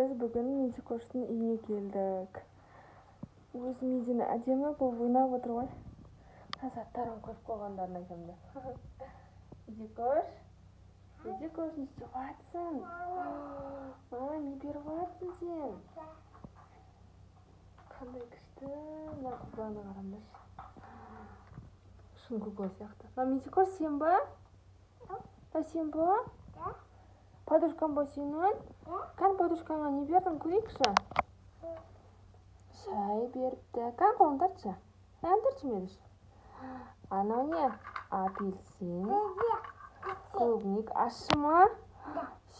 Біз бүгін Медикоштың үйіне келдік. Өзі Медина әдемі болып ойнап отыр ғой. Заттарын қойып қойғандарын айтамын да. Медикош, не істеп жатсың? Не беріп жатсың сен? Қандай күшті. Мына кукланы қараңдаршы. Шын кукла сияқты. Медикош, сен ба? Сен ба? Подружкаң ба сенің? Қан подружкаңа не бердің, көрейікші? Шай беріпті. Қан қолын тартшы. Тартшы медіш. Анау не? Апельсин. Клубник. Ащы ма?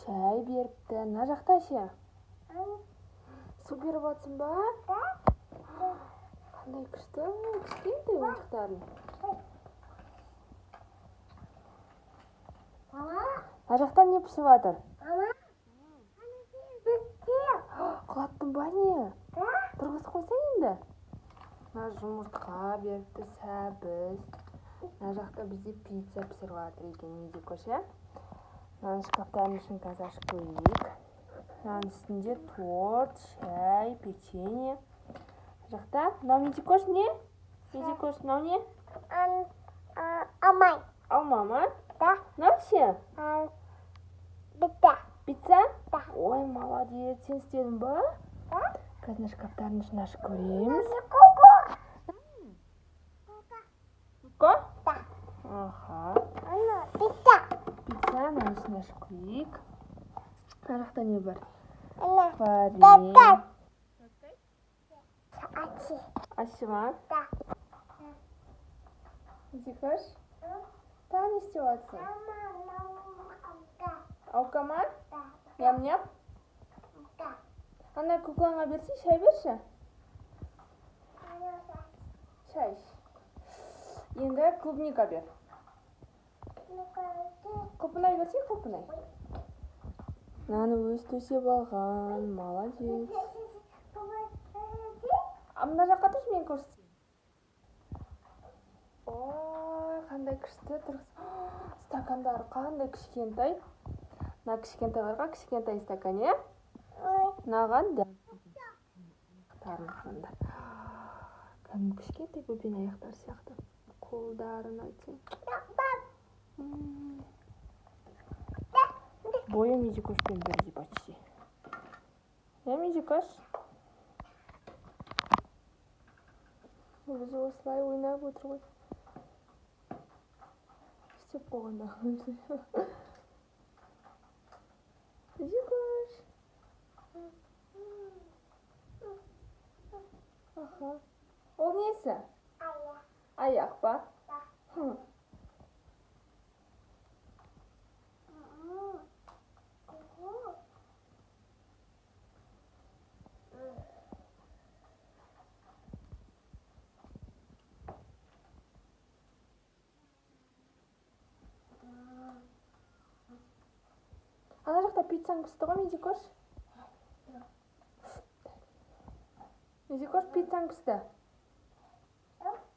Шай беріпті. Мына жақта ше? Су беріп жатсың ба? Қандай күшті. Кішкентай ойыншықтарын. Мына жақтан не пісіп жатыр? Құлаттың ба не? Тұрғыз қойса енді? Мына жұмыртқа беріпті, сәбіз. Мына жақта бізде пицца пісіріп жатыр екен, Медикош, ә? Мынаның шкафтарын ішін қазір ашып көрейік. Мынаның үстінде торт, шай, печенье. Мына жақта, мынау Медикош не? Медикош, мынау не? Алмай. Алма ма? Да. Мынау ше? Пицца. Пицца? Да. Ой, молодец, сен істедің ба? Да. Қазір шкафтарын ішін ашып көреміз. Ко? Да. Аха. Пицца. Пиццаның ішін ашып көрейік. Мына жақта не бар? Варенье. Ащы ма? Да. Медикош? Тағы не істеп жатсың? Алка ма? Ням-ням? Ана куклаңа берсей, шай берші. Шай іш. Енді клубника бер. Құлпынай берсей, құлпынай. Мынаны өз төсеп алған, молодец. Мына жаққа тұршы, мен көрсетейін. Ой, қандай күшті тұрғыз. Стакандары қандай кішкентай. Мына кішкентайларға кішкентай стакан, е? Мынаған да. Аяқтарын қандай. Кәдімгі кішкентай бөбен аяқтар сияқты. Қолдарын айтсаң. Бойы Медикошпен бірдей почти. Медикош? Өзі осылай ойнап отыр ғой. Істеп қойғанда. Медикош. Аха. Ол несі? Аяқ па? Ана жақта пиццаң пісті ғой, Медикош? Медикош, пиццаң пісті.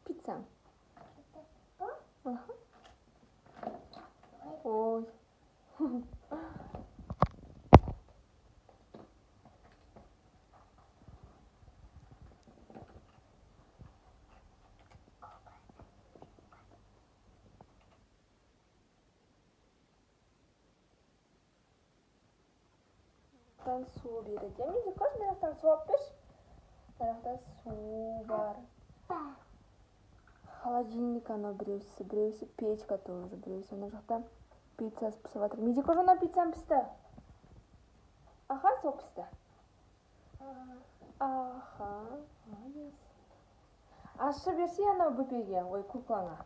Пиццаң. Ой. Су береді. Медикош, мына жақтан су алып берші. Мына жақта су бар. Холодильник анау біреусі печка тоже, біреусі ана жақта пиццасы пісіп жатыр. Медикош, анау пиццаң пісті. Аха, сол пісті. Аха, молодец. Ашы берсей анау бөпеге, ой, куклаңа.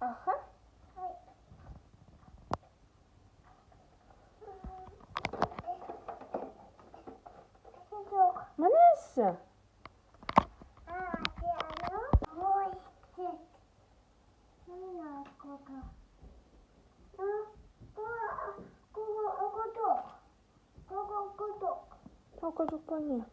Аха. Mana aşı? Koca koca.